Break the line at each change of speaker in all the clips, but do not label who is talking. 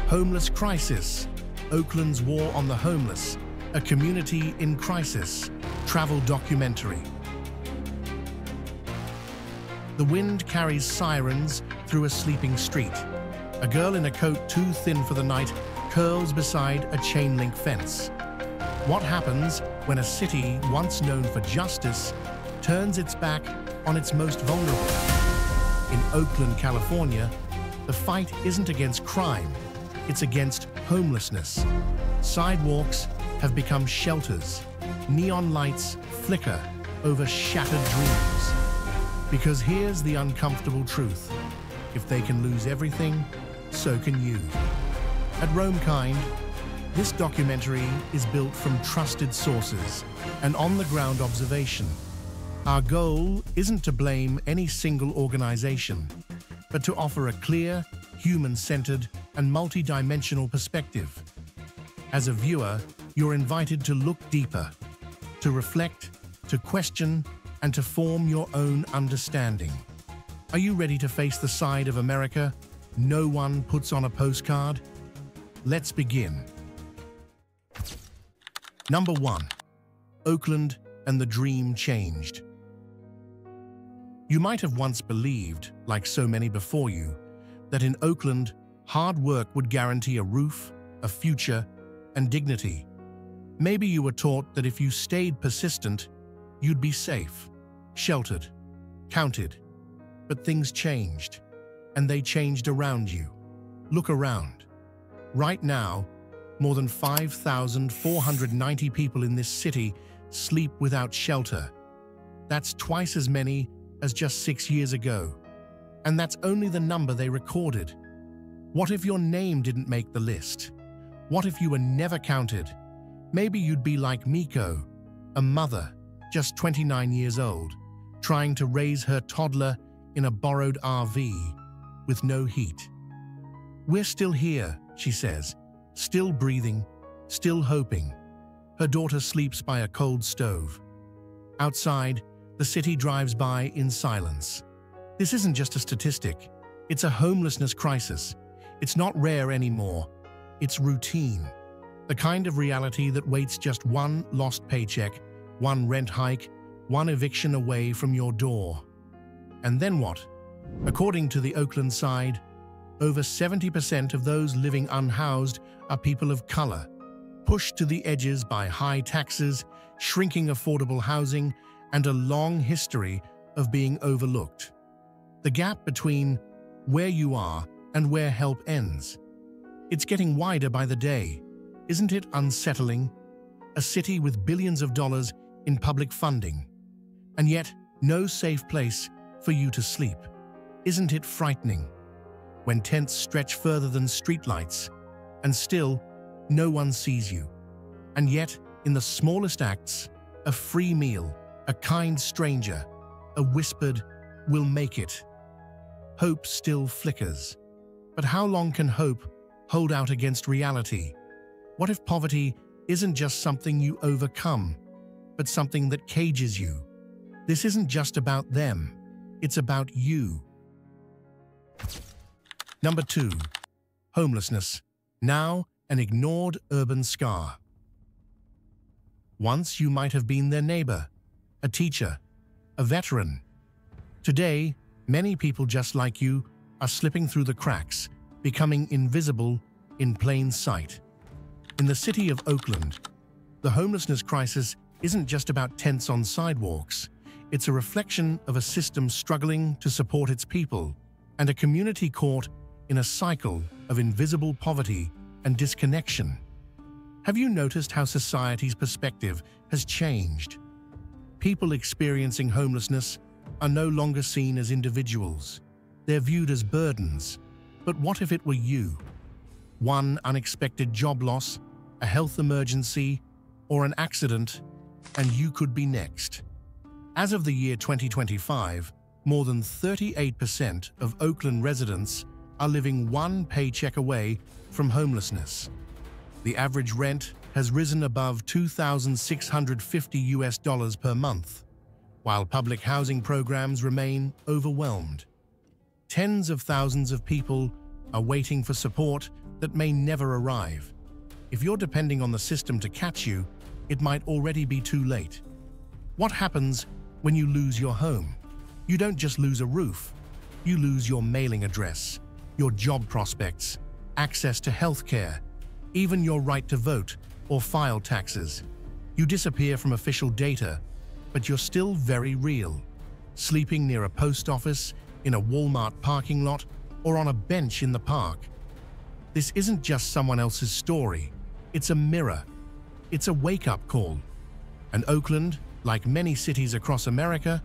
Homeless Crisis, Oakland's War on the Homeless, a community in crisis, travel documentary. The wind carries sirens through a sleeping street. A girl in a coat too thin for the night curls beside a chain-link fence. What happens when a city once known for justice turns its back on its most vulnerable? In Oakland, California, the fight isn't against crime, it's against homelessness. Sidewalks have become shelters. Neon lights flicker over shattered dreams. Because here's the uncomfortable truth. If they can lose everything, so can you. At Romekind, this documentary is built from trusted sources and on-the-ground observation. Our goal isn't to blame any single organization, but to offer a clear, human-centered, and multi-dimensional perspective. As a viewer, you're invited to look deeper, to reflect, to question, and to form your own understanding. Are you ready to face the side of America no one puts on a postcard? Let's begin. Number 1. Oakland and the dream changed. You might have once believed, like so many before you, that in Oakland, hard work would guarantee a roof, a future, and dignity. Maybe you were taught that if you stayed persistent, you'd be safe, sheltered, counted. But things changed, and they changed around you. Look around. Right now, more than 5,490 people in this city sleep without shelter. That's twice as many as just 6 years ago. And that's only the number they recorded. What if your name didn't make the list? What if you were never counted? Maybe you'd be like Miko, a mother, just 29 years old, trying to raise her toddler in a borrowed RV with no heat. We're still here, she says, still breathing, still hoping. Her daughter sleeps by a cold stove. Outside, the city drives by in silence. This isn't just a statistic. It's a homelessness crisis. It's not rare anymore. It's routine. The kind of reality that waits just one lost paycheck, one rent hike, one eviction away from your door. And then what? According to the Oakland side, over 70% of those living unhoused are people of color, pushed to the edges by high taxes, shrinking affordable housing, and a long history of being overlooked. The gap between where you are and where help ends. It's getting wider by the day. Isn't it unsettling? A city with billions of dollars in public funding, and yet no safe place for you to sleep. Isn't it frightening? When tents stretch further than streetlights, and still no one sees you. And yet, in the smallest acts, a free meal, a kind stranger, a whispered, "We'll make it." Hope still flickers. But how long can hope hold out against reality? What if poverty isn't just something you overcome, but something that cages you? This isn't just about them, it's about you. Number 2. Homelessness, now an ignored urban scar. Once you might have been their neighbor, a teacher, a veteran. Today, many people just like you are slipping through the cracks, becoming invisible in plain sight. In the city of Oakland, the homelessness crisis isn't just about tents on sidewalks. It's a reflection of a system struggling to support its people and a community caught in a cycle of invisible poverty and disconnection. Have you noticed how society's perspective has changed? People experiencing homelessness are no longer seen as individuals. They're viewed as burdens. But what if it were you? One unexpected job loss, a health emergency, or an accident, and you could be next. As of the year 2025, more than 38% of Oakland residents are living one paycheck away from homelessness. The average rent has risen above $2,650 per month, while public housing programs remain overwhelmed. Tens of thousands of people are waiting for support that may never arrive. If you're depending on the system to catch you, it might already be too late. What happens when you lose your home? You don't just lose a roof. You lose your mailing address, your job prospects, access to healthcare, even your right to vote or file taxes. You disappear from official data, but you're still very real, sleeping near a post office, in a Walmart parking lot, or on a bench in the park. This isn't just someone else's story. It's a mirror. It's a wake-up call. And Oakland, like many cities across America,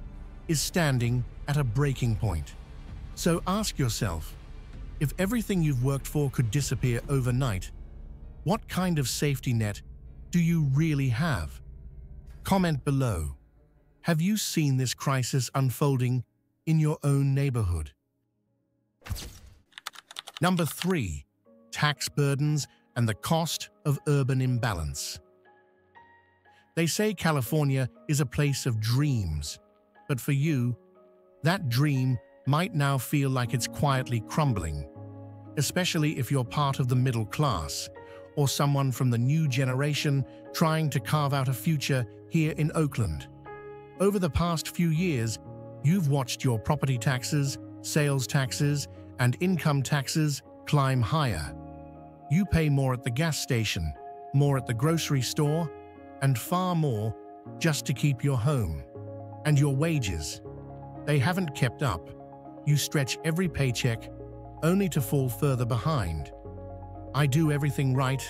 is standing at a breaking point. So ask yourself, if everything you've worked for could disappear overnight, what kind of safety net do you really have? Comment below. Have you seen this crisis unfolding in your own neighborhood? Number 3. Tax burdens and the cost of urban imbalance. They say California is a place of dreams, but for you, that dream might now feel like it's quietly crumbling, especially if you're part of the middle class or someone from the new generation trying to carve out a future here in Oakland. Over the past few years, you've watched your property taxes, sales taxes, and income taxes climb higher. You pay more at the gas station, more at the grocery store, and far more just to keep your home. And your wages, they haven't kept up. You stretch every paycheck only to fall further behind. I do everything right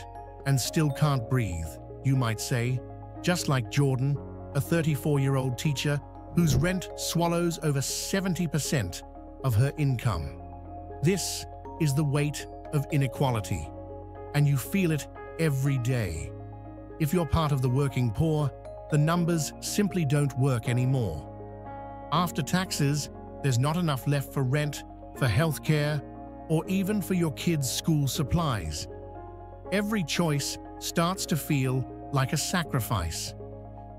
and still can't breathe, you might say, just like Jordan, a 34-year-old teacher whose rent swallows over 70% of her income. This is the weight of inequality, and you feel it every day. If you're part of the working poor, the numbers simply don't work anymore. After taxes, there's not enough left for rent, for healthcare, or even for your kids' school supplies. Every choice starts to feel like a sacrifice.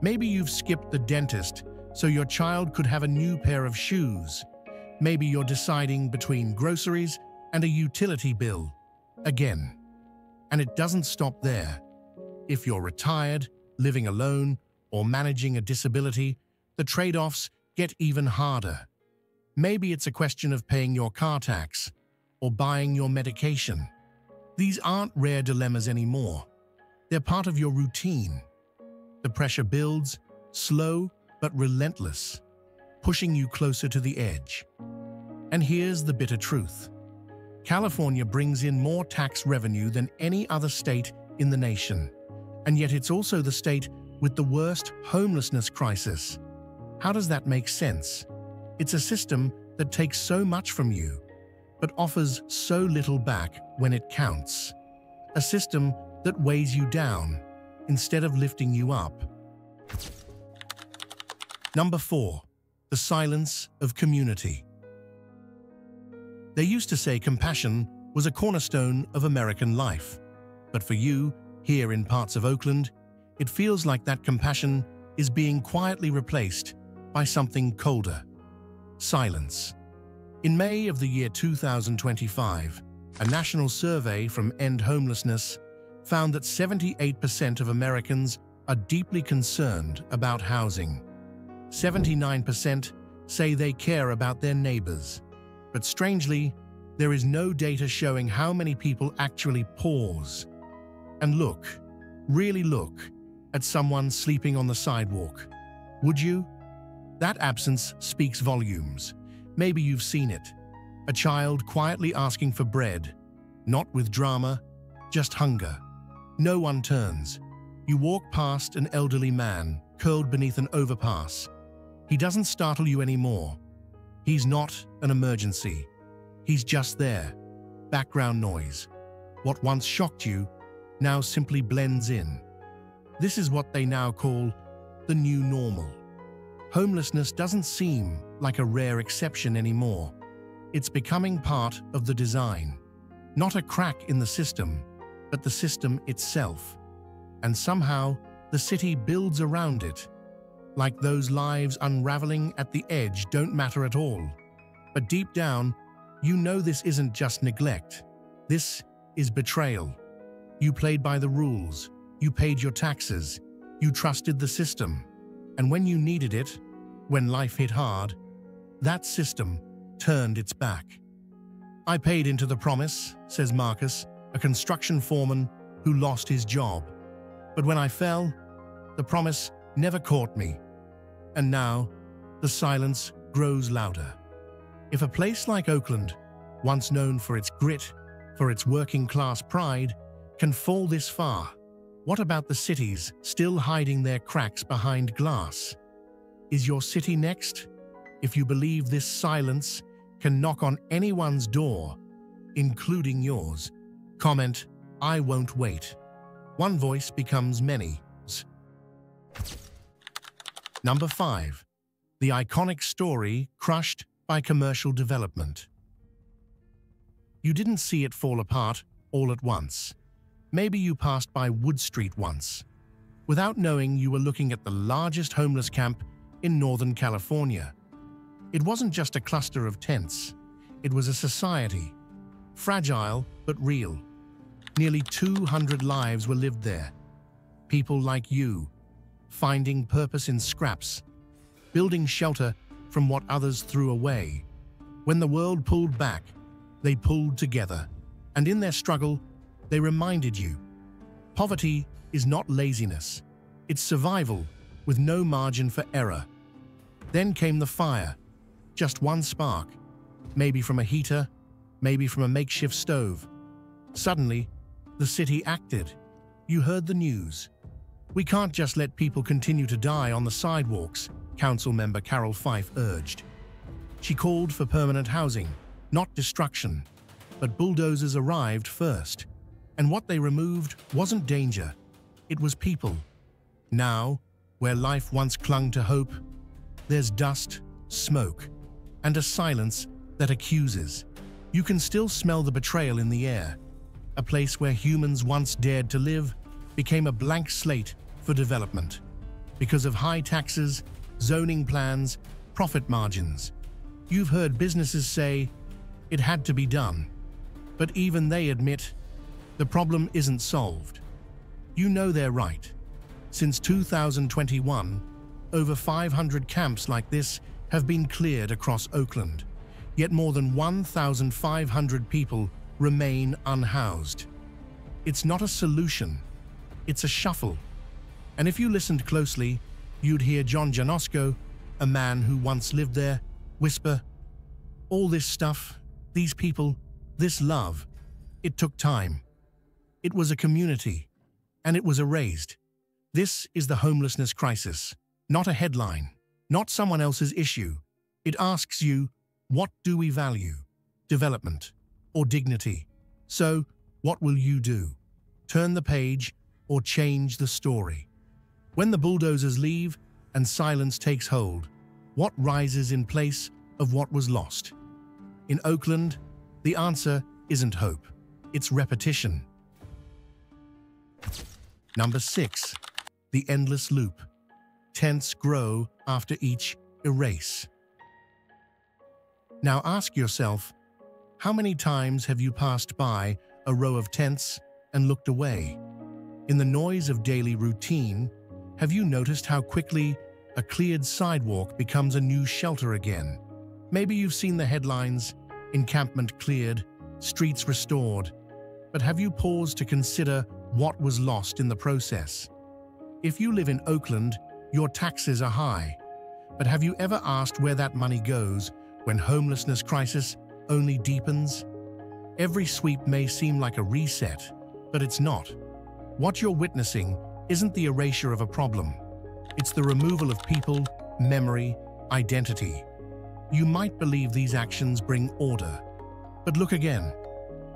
Maybe you've skipped the dentist so your child could have a new pair of shoes. Maybe you're deciding between groceries and a utility bill. Again. And it doesn't stop there. If you're retired, living alone, or managing a disability, the trade-offs get even harder. Maybe it's a question of paying your car tax or buying your medication. These aren't rare dilemmas anymore. They're part of your routine. The pressure builds, slow but relentless, pushing you closer to the edge. And here's the bitter truth. California brings in more tax revenue than any other state in the nation, and yet it's also the state with the worst homelessness crisis. How does that make sense? It's a system that takes so much from you, but offers so little back when it counts. A system that weighs you down instead of lifting you up. Number 4. The silence of community. They used to say compassion was a cornerstone of American life. But for you, here in parts of Oakland, it feels like that compassion is being quietly replaced by something colder. Silence. In May of the year 2025, a national survey from End Homelessness found that 78% of Americans are deeply concerned about housing. 79% say they care about their neighbors. But strangely, there is no data showing how many people actually pause and look, really look, at someone sleeping on the sidewalk. Would you? That absence speaks volumes. Maybe you've seen it. A child quietly asking for bread, not with drama, just hunger. No one turns. You walk past an elderly man curled beneath an overpass. He doesn't startle you anymore. He's not an emergency. He's just there. Background noise. What once shocked you now simply blends in. This is what they now call the new normal. Homelessness doesn't seem like a rare exception anymore. It's becoming part of the design. Not a crack in the system, but the system itself. And somehow, the city builds around it. Like those lives unraveling at the edge don't matter at all. But deep down, you know this isn't just neglect. This is betrayal. You played by the rules, you paid your taxes, you trusted the system, and when you needed it, when life hit hard, that system turned its back. I paid into the promise, says Marcus, a construction foreman who lost his job. But when I fell, the promise never caught me. And now, the silence grows louder. If a place like Oakland, once known for its grit, for its working-class pride, can fall this far, what about the cities still hiding their cracks behind glass? Is your city next? If you believe this silence can knock on anyone's door, including yours, comment, "I won't wait." One voice becomes many. Number 5. The iconic story crushed by commercial development. You didn't see it fall apart all at once. Maybe you passed by Wood Street once, without knowing you were looking at the largest homeless camp in Northern California. It wasn't just a cluster of tents. It was a society, fragile but real. Nearly 200 lives were lived there. People like you, finding purpose in scraps, building shelter from what others threw away. When the world pulled back, they pulled together, and in their struggle, they reminded you, poverty is not laziness, it's survival with no margin for error. Then came the fire, just one spark, maybe from a heater, maybe from a makeshift stove. Suddenly, the city acted. You heard the news. We can't just let people continue to die on the sidewalks, Council Member Carol Fife urged. She called for permanent housing, not destruction. But bulldozers arrived first, and what they removed wasn't danger, it was people. Now, where life once clung to hope, there's dust, smoke, and a silence that accuses. You can still smell the betrayal in the air. A place where humans once dared to live became a blank slate for development. Because of high taxes, zoning plans, profit margins. You've heard businesses say, it had to be done. But even they admit, the problem isn't solved. You know they're right. Since 2021, over 500 camps like this have been cleared across Oakland, yet more than 1,500 people remain unhoused. It's not a solution, it's a shuffle. And if you listened closely, you'd hear John Janosko, a man who once lived there, whisper, all this stuff, these people, this love, it took time. It was a community, and it was erased. This is the homelessness crisis, not a headline, not someone else's issue. It asks you, what do we value? Development or dignity? So, what will you do? Turn the page or change the story? When the bulldozers leave and silence takes hold, what rises in place of what was lost? In Oakland, the answer isn't hope, it's repetition. Number 6. The endless loop. Tents grow after each erase. Now ask yourself, how many times have you passed by a row of tents and looked away? In the noise of daily routine, have you noticed how quickly a cleared sidewalk becomes a new shelter again? Maybe you've seen the headlines, encampment cleared, streets restored, but have you paused to consider what was lost in the process? If you live in Oakland, your taxes are high, but have you ever asked where that money goes when homelessness crisis only deepens? Every sweep may seem like a reset, but it's not. What you're witnessing isn't the erasure of a problem. It's the removal of people, memory, identity. You might believe these actions bring order, but look again.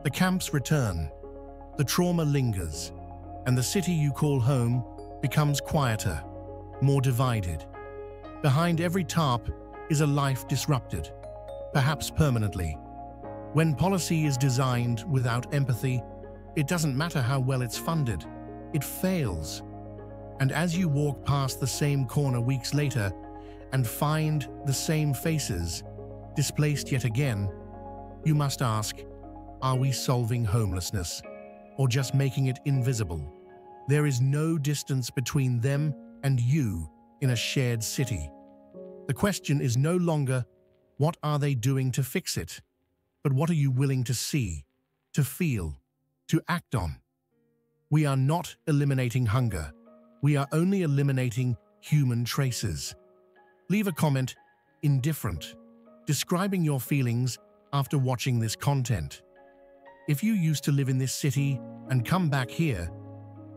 The camps return, the trauma lingers, and the city you call home becomes quieter, more divided. Behind every tarp is a life disrupted, perhaps permanently. When policy is designed without empathy, it doesn't matter how well it's funded, it fails. And as you walk past the same corner weeks later and find the same faces, displaced yet again, you must ask, are we solving homelessness or just making it invisible? There is no distance between them and you in a shared city. The question is no longer, what are they doing to fix it? But what are you willing to see, to feel, to act on? We are not eliminating hunger. We are only eliminating human traces. Leave a comment, indifferent, describing your feelings after watching this content. If you used to live in this city and come back here,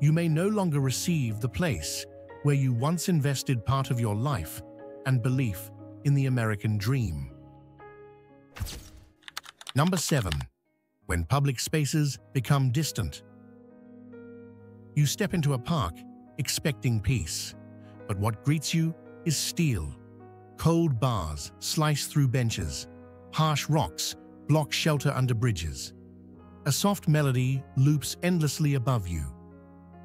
you may no longer receive the place where you once invested part of your life and belief in the American dream. Number 7. When public spaces become distant. You step into a park expecting peace, but what greets you is steel. Cold bars slice through benches. Harsh rocks block shelter under bridges. A soft melody loops endlessly above you.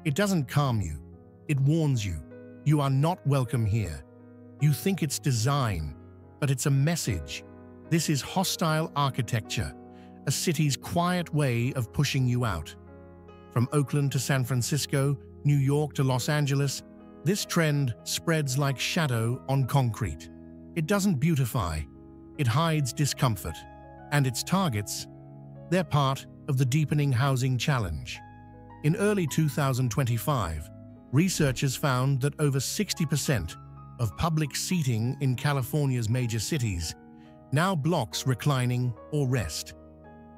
It doesn't calm you. It warns you. You are not welcome here. You think it's design, but it's a message. This is hostile architecture, a city's quiet way of pushing you out. From Oakland to San Francisco, New York to Los Angeles, this trend spreads like shadow on concrete. It doesn't beautify, it hides discomfort. And its targets, they're part of the deepening housing challenge. In early 2025, researchers found that over 60% of public seating in California's major cities now blocks reclining or rest.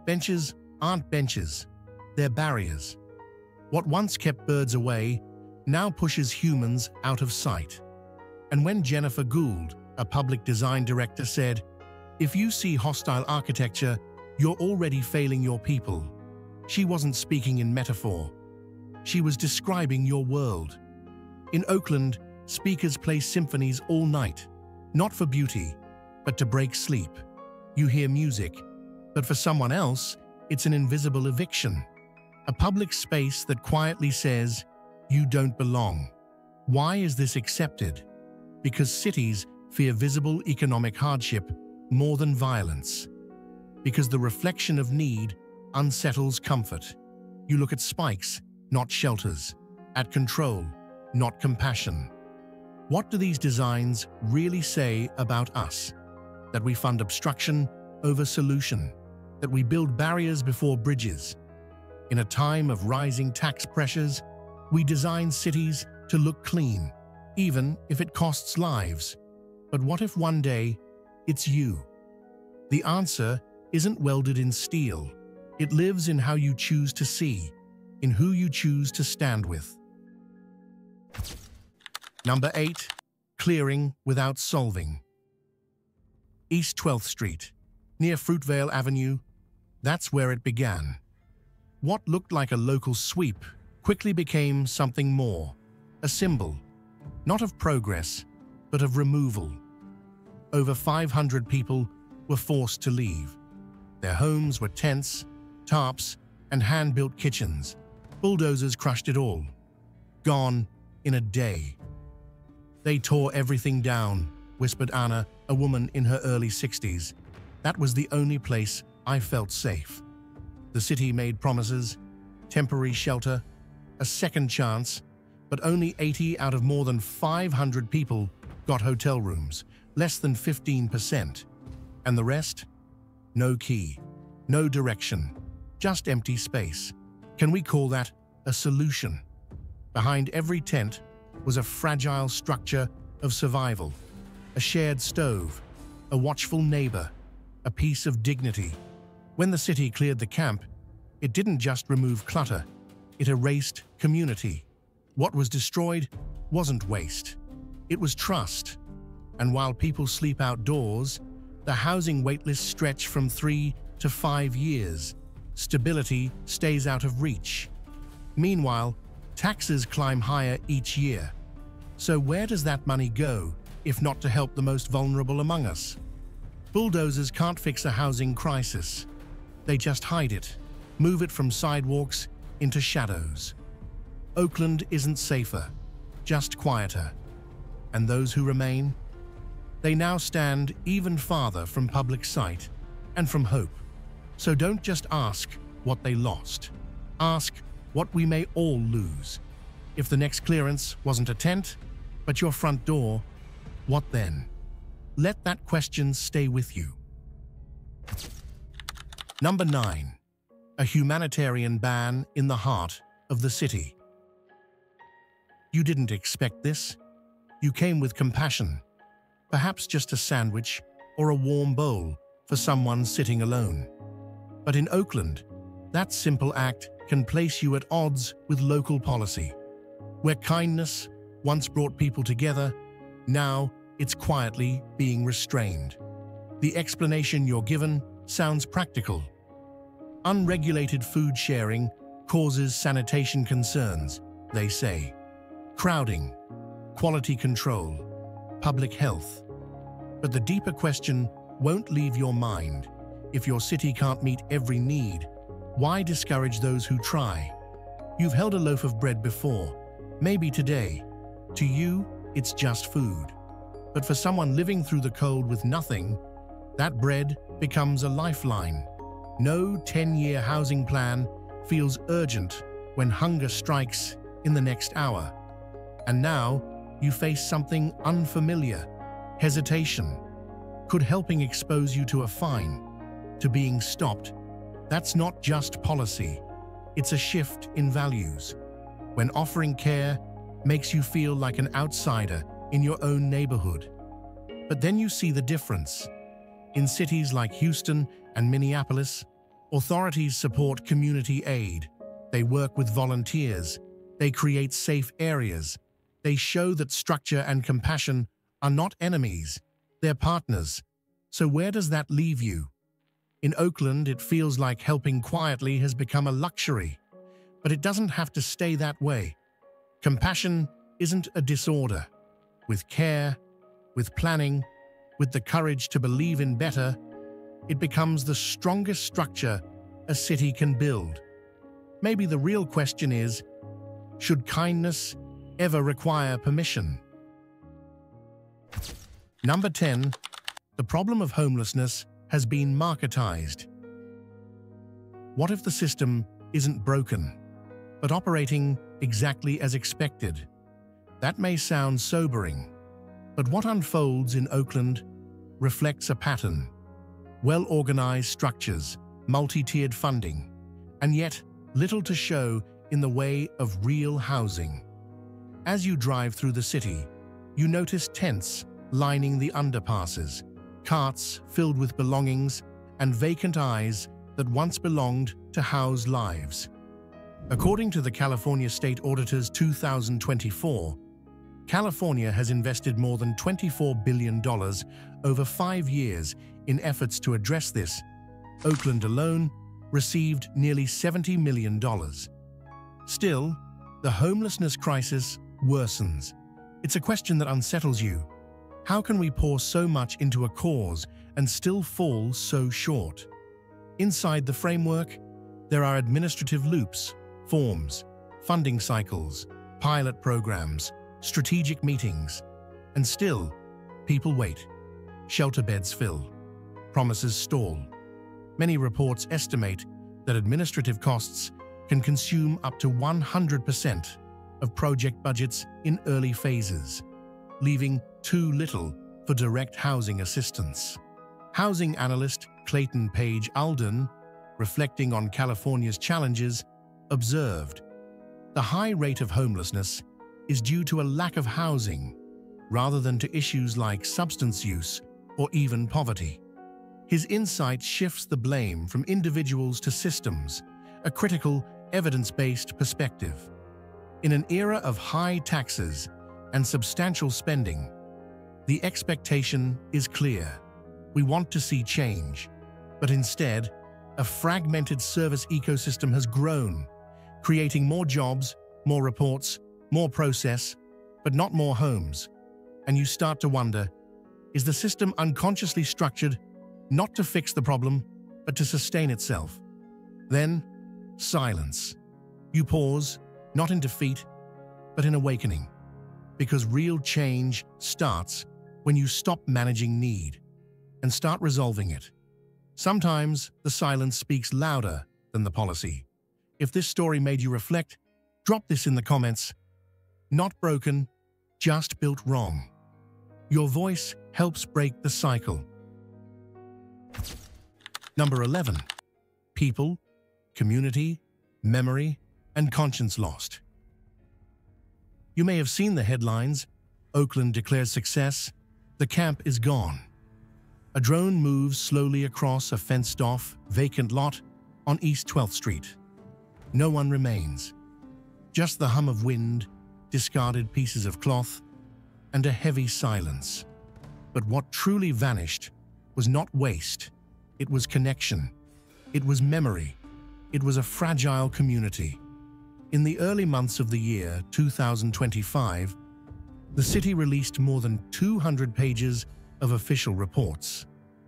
Benches aren't benches, they're barriers. What once kept birds away now pushes humans out of sight. And when Jennifer Gould, a public design director, said, "If you see hostile architecture, you're already failing your people," she wasn't speaking in metaphor. She was describing your world. In Oakland, speakers play symphonies all night, not for beauty, but to break sleep. You hear music, but for someone else, it's an invisible eviction. A public space that quietly says, "You don't belong." Why is this accepted? Because cities fear visible economic hardship more than violence. Because the reflection of need unsettles comfort. You look at spikes, not shelters, at control, not compassion. What do these designs really say about us? That we fund obstruction over solution, that we build barriers before bridges. In a time of rising tax pressures, we design cities to look clean, even if it costs lives. But what if one day it's you? The answer isn't welded in steel. It lives in how you choose to see, in who you choose to stand with. Number 8. Clearing without solving. East 12th Street, near Fruitvale Avenue, that's where it began. What looked like a local sweep quickly became something more, a symbol, not of progress, but of removal. Over 500 people were forced to leave. Their homes were tents, tarps, and hand-built kitchens. Bulldozers crushed it all. Gone in a day. "They tore everything down," whispered Anna, a woman in her early 60s. "That was the only place I felt safe." The city made promises, temporary shelter, a second chance, but only 80 out of more than 500 people got hotel rooms, less than 15%. And the rest? No key, no direction, just empty space. Can we call that a solution? Behind every tent was a fragile structure of survival, a shared stove, a watchful neighbor, a piece of dignity. When the city cleared the camp, it didn't just remove clutter, it erased community. What was destroyed wasn't waste, it was trust. And while people sleep outdoors, the housing waitlists stretch from 3 to 5 years. Stability stays out of reach. Meanwhile, taxes climb higher each year. So where does that money go, if not to help the most vulnerable among us? Bulldozers can't fix a housing crisis. They just hide it, move it from sidewalks into shadows. Oakland isn't safer, just quieter. And those who remain? They now stand even farther from public sight and from hope. So don't just ask what they lost. Ask what we may all lose. If the next clearance wasn't a tent, but your front door, what then? Let that question stay with you. Number 9. A humanitarian ban in the heart of the city. You didn't expect this. You came with compassion, perhaps just a sandwich or a warm bowl for someone sitting alone. But in Oakland, that simple act can place you at odds with local policy. Where kindness once brought people together, now it's quietly being restrained. The explanation you're given sounds practical. Unregulated food sharing causes sanitation concerns, they say. Crowding, quality control, public health. But the deeper question won't leave your mind. If your city can't meet every need, why discourage those who try? You've held a loaf of bread before, maybe today. To you, it's just food. But for someone living through the cold with nothing, that bread becomes a lifeline. No 10-year housing plan feels urgent when hunger strikes in the next hour. And now, you face something unfamiliar. Hesitation. Could helping expose you to a fine, to being stopped? That's not just policy. It's a shift in values. When offering care makes you feel like an outsider in your own neighborhood. But then you see the difference. In cities like Houston and Minneapolis, authorities support community aid. They work with volunteers. They create safe areas. They show that structure and compassion are not enemies. They're partners. So where does that leave you? In Oakland, it feels like helping quietly has become a luxury. But it doesn't have to stay that way. Compassion isn't a disorder. With care, with planning, with the courage to believe in better, it becomes the strongest structure a city can build. Maybe the real question is, should kindness ever require permission? Number 10. The problem of homelessness has been marketized. What if the system isn't broken, but operating exactly as expected? That may sound sobering, but what unfolds in Oakland reflects a pattern. Well-organized structures, multi-tiered funding, and yet little to show in the way of real housing. As you drive through the city, you notice tents lining the underpasses, carts filled with belongings, and vacant eyes that once belonged to house lives. According to the California State Auditor's 2024, California has invested more than $24 billion over 5 years in efforts to address this. Oakland alone received nearly $70 million. Still, the homelessness crisis worsens. It's a question that unsettles you. How can we pour so much into a cause and still fall so short? Inside the framework, there are administrative loops, forms, funding cycles, pilot programs, strategic meetings, and still, people wait. Shelter beds fill. Promises stall. Many reports estimate that administrative costs can consume up to 100% of project budgets in early phases, leaving too little for direct housing assistance. Housing analyst Clayton Page Alden, reflecting on California's challenges, observed, "The high rate of homelessness is due to a lack of housing, rather than to issues like substance use or even poverty." His insight shifts the blame from individuals to systems, a critical, evidence-based perspective. In an era of high taxes and substantial spending, the expectation is clear. We want to see change, but instead, a fragmented service ecosystem has grown, creating more jobs, more reports, more process, but not more homes. And you start to wonder, is the system unconsciously structured not to fix the problem, but to sustain itself? Then, silence. You pause, not in defeat, but in awakening. Because real change starts when you stop managing need and start resolving it. Sometimes the silence speaks louder than the policy. If this story made you reflect, drop this in the comments. Not broken, just built wrong. Your voice helps break the cycle. Number 11. People, community, memory, and conscience lost. You may have seen the headlines. Oakland declares success. The camp is gone. A drone moves slowly across a fenced-off, vacant lot on East 12th Street. No one remains. Just the hum of wind, discarded pieces of cloth, and a heavy silence. But what truly vanished was not waste. It was connection. It was memory. It was a fragile community. In the early months of the year 2025, the city released more than 200 pages of official reports,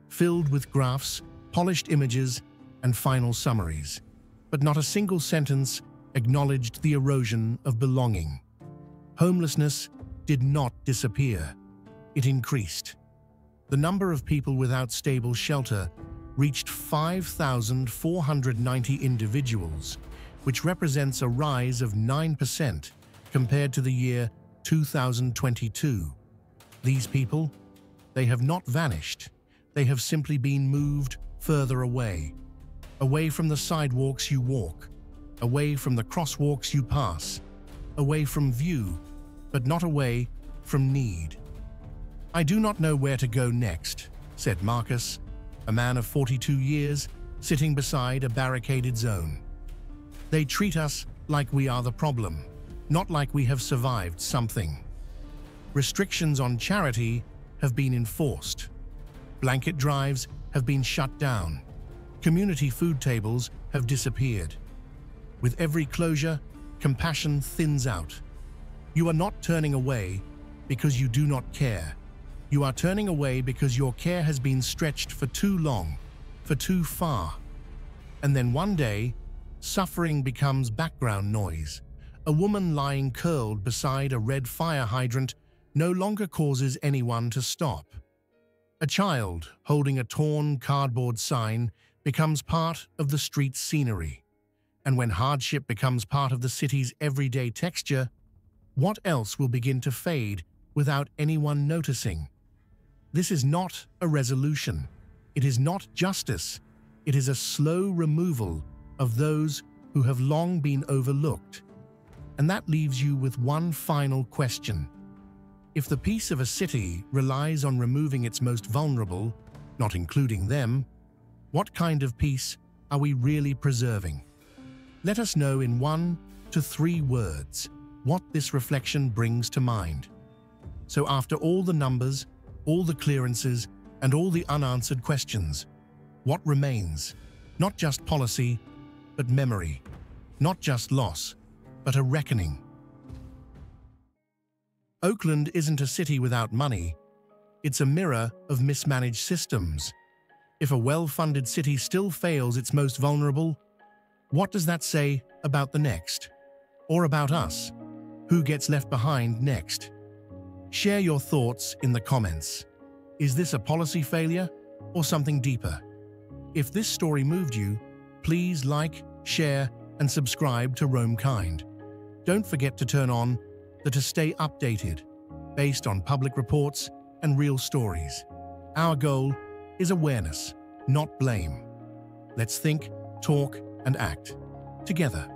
filled with graphs, polished images, and final summaries. But not a single sentence acknowledged the erosion of belonging. Homelessness did not disappear. It increased. The number of people without stable shelter reached 5,490 individuals, which represents a rise of 9% compared to the year 2022. These people, they have not vanished. They have simply been moved further away. Away from the sidewalks you walk, away from the crosswalks you pass, away from view, but not away from need. "I do not know where to go next," said Marcus, a man of 42 years, sitting beside a barricaded zone. "They treat us like we are the problem, not like we have survived something. Restrictions on charity have been enforced. Blanket drives have been shut down. Community food tables have disappeared. With every closure, compassion thins out. You are not turning away because you do not care. You are turning away because your care has been stretched for too long, for too far. And then one day, suffering becomes background noise. A woman lying curled beside a red fire hydrant no longer causes anyone to stop. A child holding a torn cardboard sign becomes part of the street's scenery. And when hardship becomes part of the city's everyday texture, what else will begin to fade without anyone noticing? This is not a resolution. It is not justice. It is a slow removal of those who have long been overlooked. And that leaves you with one final question. If the peace of a city relies on removing its most vulnerable, not including them, what kind of peace are we really preserving? Let us know in 1 to 3 words what this reflection brings to mind. So after all the numbers, all the clearances, and all the unanswered questions, what remains? Not just policy, but memory. Not just loss, but a reckoning. Oakland isn't a city without money. It's a mirror of mismanaged systems. If a well-funded city still fails its most vulnerable, what does that say about the next? Or about us? Who gets left behind next? Share your thoughts in the comments. Is this a policy failure or something deeper? If this story moved you, please like, share, and subscribe to Roam Kind. Don't forget to turn on to stay updated, based on public reports and real stories. Our goal is awareness, not blame. Let's think, talk, and act together.